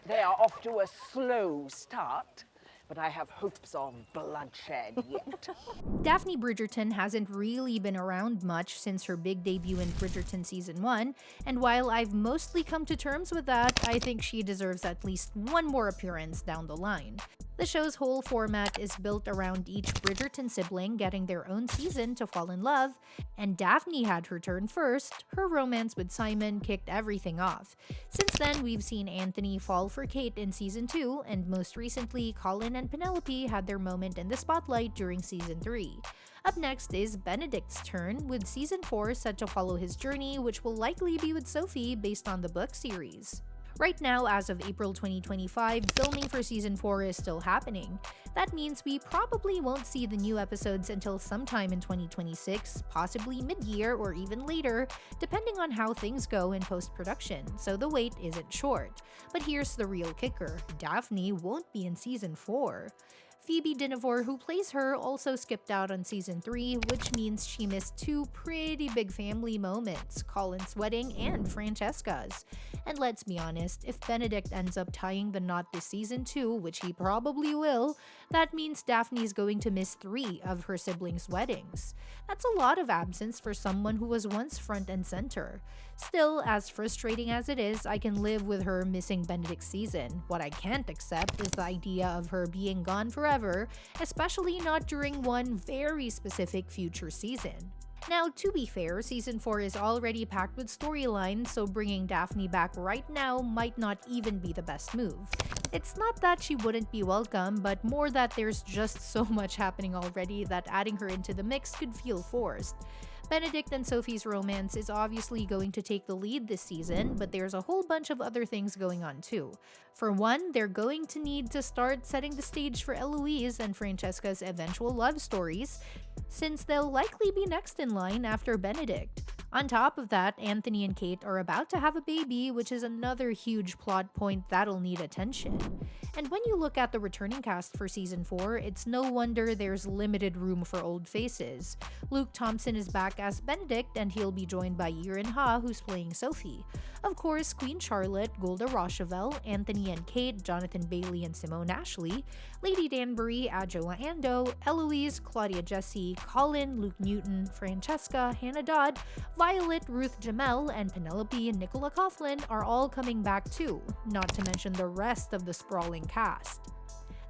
They are off to a slow start, but I have hopes of bloodshed yet. Daphne Bridgerton hasn't really been around much since her big debut in Bridgerton Season 1, and while I've mostly come to terms with that, I think she deserves at least one more appearance down the line. The show's whole format is built around each Bridgerton sibling getting their own season to fall in love, and Daphne had her turn first. Her romance with Simon kicked everything off. Since then, we've seen Anthony fall for Kate in Season 2, and most recently, Colin and Penelope had their moment in the spotlight during Season 3. Up next is Benedict's turn, with Season 4 set to follow his journey, which will likely be with Sophie based on the book series. Right now, as of April 2025, filming for Season 4 is still happening. That means we probably won't see the new episodes until sometime in 2026, possibly mid-year or even later, depending on how things go in post-production, so the wait isn't short. But here's the real kicker: Daphne won't be in Season 4. Phoebe Dynevor, who plays her, also skipped out on Season 3, which means she missed two pretty big family moments, Colin's wedding and Francesca's. And let's be honest, if Benedict ends up tying the knot this season too, which he probably will, that means Daphne's going to miss 3 of her siblings' weddings. That's a lot of absence for someone who was once front and center. Still, as frustrating as it is, I can live with her missing Benedict's season. What I can't accept is the idea of her being gone forever, especially not during one very specific future season. Now, to be fair, Season 4 is already packed with storylines, so bringing Daphne back right now might not even be the best move. It's not that she wouldn't be welcome, but more that there's just so much happening already that adding her into the mix could feel forced. Benedict and Sophie's romance is obviously going to take the lead this season, but there's a whole bunch of other things going on too. For one, they're going to need to start setting the stage for Eloise and Francesca's eventual love stories, since they'll likely be next in line after Benedict. On top of that, Anthony and Kate are about to have a baby, which is another huge plot point that'll need attention. And when you look at the returning cast for Season 4, it's no wonder there's limited room for old faces. Luke Thompson is back as Benedict, and he'll be joined by Yerin, who's playing Sophie. Of course, Queen Charlotte, Golda Rosheuel, Anthony and Kate, Jonathan Bailey and Simone Ashley, Lady Danbury, Adjoa Andoh, Eloise, Claudia Jessie, Colin, Luke Newton, Francesca, Hannah Dodd, Violet, Ruth Jamel, and Penelope and Nicola Coughlan are all coming back too, not to mention the rest of the sprawling cast.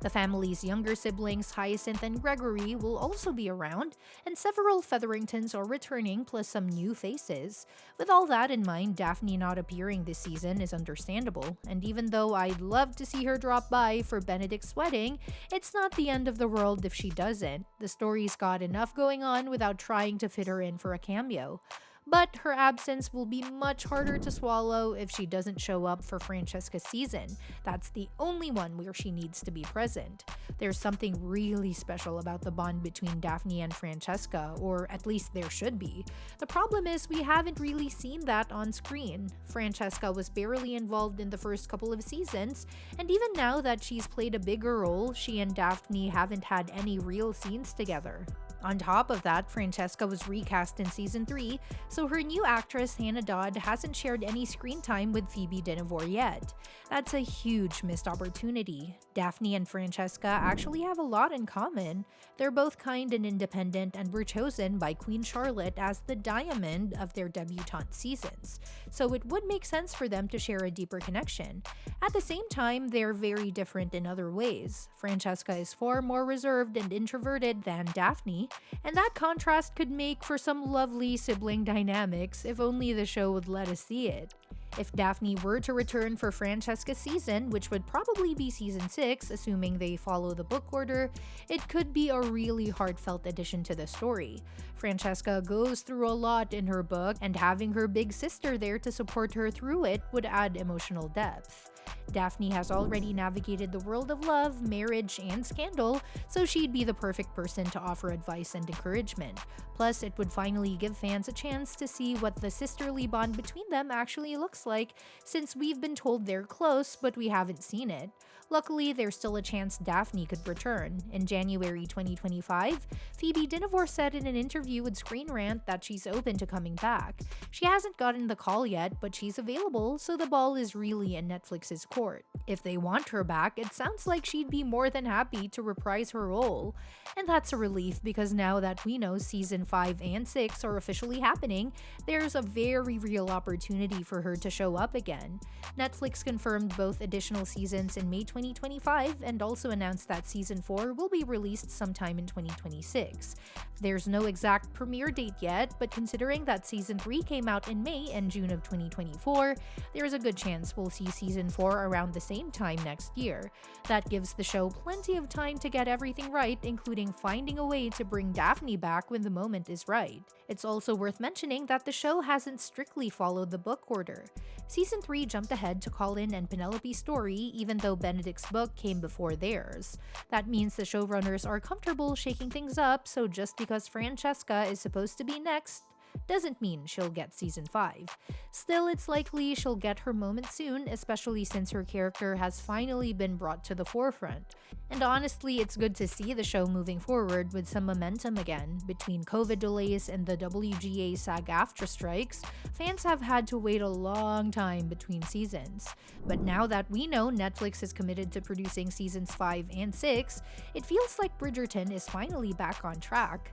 The family's younger siblings, Hyacinth and Gregory, will also be around, and several Featheringtons are returning, plus some new faces. With all that in mind, Daphne not appearing this season is understandable, and even though I'd love to see her drop by for Benedict's wedding, it's not the end of the world if she doesn't. The story's got enough going on without trying to fit her in for a cameo. But her absence will be much harder to swallow if she doesn't show up for Francesca's season. That's the only one where she needs to be present. There's something really special about the bond between Daphne and Francesca, or at least there should be. The problem is we haven't really seen that on screen. Francesca was barely involved in the first couple of seasons, and even now that she's played a bigger role, she and Daphne haven't had any real scenes together. On top of that, Francesca was recast in Season 3, so her new actress Hannah Dodd hasn't shared any screen time with Phoebe Dynevor yet. That's a huge missed opportunity. Daphne and Francesca actually have a lot in common. They're both kind and independent and were chosen by Queen Charlotte as the diamond of their debutante seasons, so it would make sense for them to share a deeper connection. At the same time, they're very different in other ways. Francesca is far more reserved and introverted than Daphne, and that contrast could make for some lovely sibling dynamics if only the show would let us see it. If Daphne were to return for Francesca's season, which would probably be Season 6, assuming they follow the book order, it could be a really heartfelt addition to the story. Francesca goes through a lot in her book, and having her big sister there to support her through it would add emotional depth. Daphne has already navigated the world of love, marriage, and scandal, so she'd be the perfect person to offer advice and encouragement. Plus, it would finally give fans a chance to see what the sisterly bond between them actually looks like, since we've been told they're close, but we haven't seen it. Luckily, there's still a chance Daphne could return. In January 2025, Phoebe Dynevor said in an interview with Screen Rant that she's open to coming back. She hasn't gotten the call yet, but she's available, so the ball is really in Netflix's court. short. If they want her back, it sounds like she'd be more than happy to reprise her role. And that's a relief because now that we know season 5 and 6 are officially happening, there's a very real opportunity for her to show up again. Netflix confirmed both additional seasons in May 2025 and also announced that season 4 will be released sometime in 2026. There's no exact premiere date yet, but considering that season 3 came out in May and June of 2024, there's a good chance we'll see season 4 around the same time next year. That gives the show plenty of time to get everything right, including finding a way to bring Daphne back when the moment is right. It's also worth mentioning that the show hasn't strictly followed the book order. Season 3 jumped ahead to Colin and Penelope's story, even though Benedict's book came before theirs. That means the showrunners are comfortable shaking things up, so just because Francesca is supposed to be next, doesn't mean she'll get season 5. Still, it's likely she'll get her moment soon, especially since her character has finally been brought to the forefront. And honestly, it's good to see the show moving forward with some momentum again. Between COVID delays and the WGA SAG-AFTRA strikes, fans have had to wait a long time between seasons. But now that we know Netflix is committed to producing seasons 5 and 6, it feels like Bridgerton is finally back on track.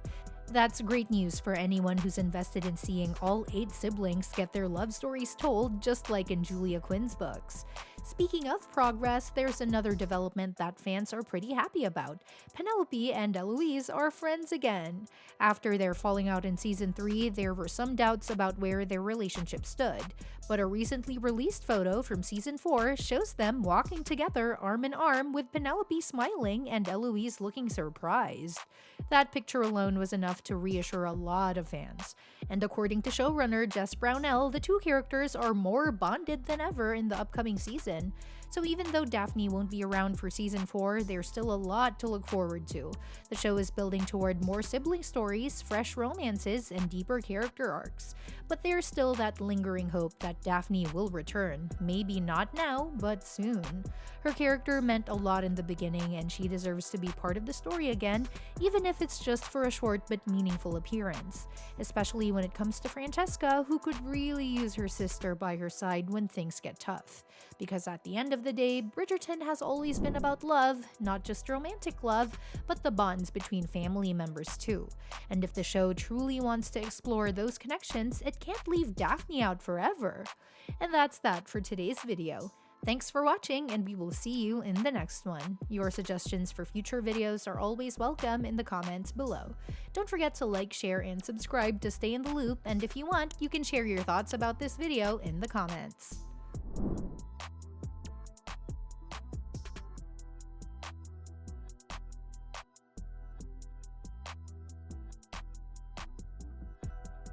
That's great news for anyone who's invested in seeing all 8 siblings get their love stories told, just like in Julia Quinn's books. Speaking of progress, there's another development that fans are pretty happy about. Penelope and Eloise are friends again. After their falling out in season 3, there were some doubts about where their relationship stood, but a recently released photo from season 4 shows them walking together arm in arm, with Penelope smiling and Eloise looking surprised. That picture alone was enough to reassure a lot of fans. And according to showrunner Jess Brownell, the two characters are more bonded than ever in the upcoming season. So even though Daphne won't be around for season 4, there's still a lot to look forward to. The show is building toward more sibling stories, fresh romances, and deeper character arcs. But there's still that lingering hope that Daphne will return. Maybe not now, but soon. Her character meant a lot in the beginning, and she deserves to be part of the story again, even if it's just for a short but meaningful appearance. Especially when it comes to Francesca, who could really use her sister by her side when things get tough. Because at the end of the day, Bridgerton has always been about love, not just romantic love, but the bonds between family members too. And if the show truly wants to explore those connections, it can't leave Daphne out forever. And that's that for today's video. Thanks for watching, and we will see you in the next one. Your suggestions for future videos are always welcome in the comments below. Don't forget to like, share, and subscribe to stay in the loop, and if you want, you can share your thoughts about this video in the comments.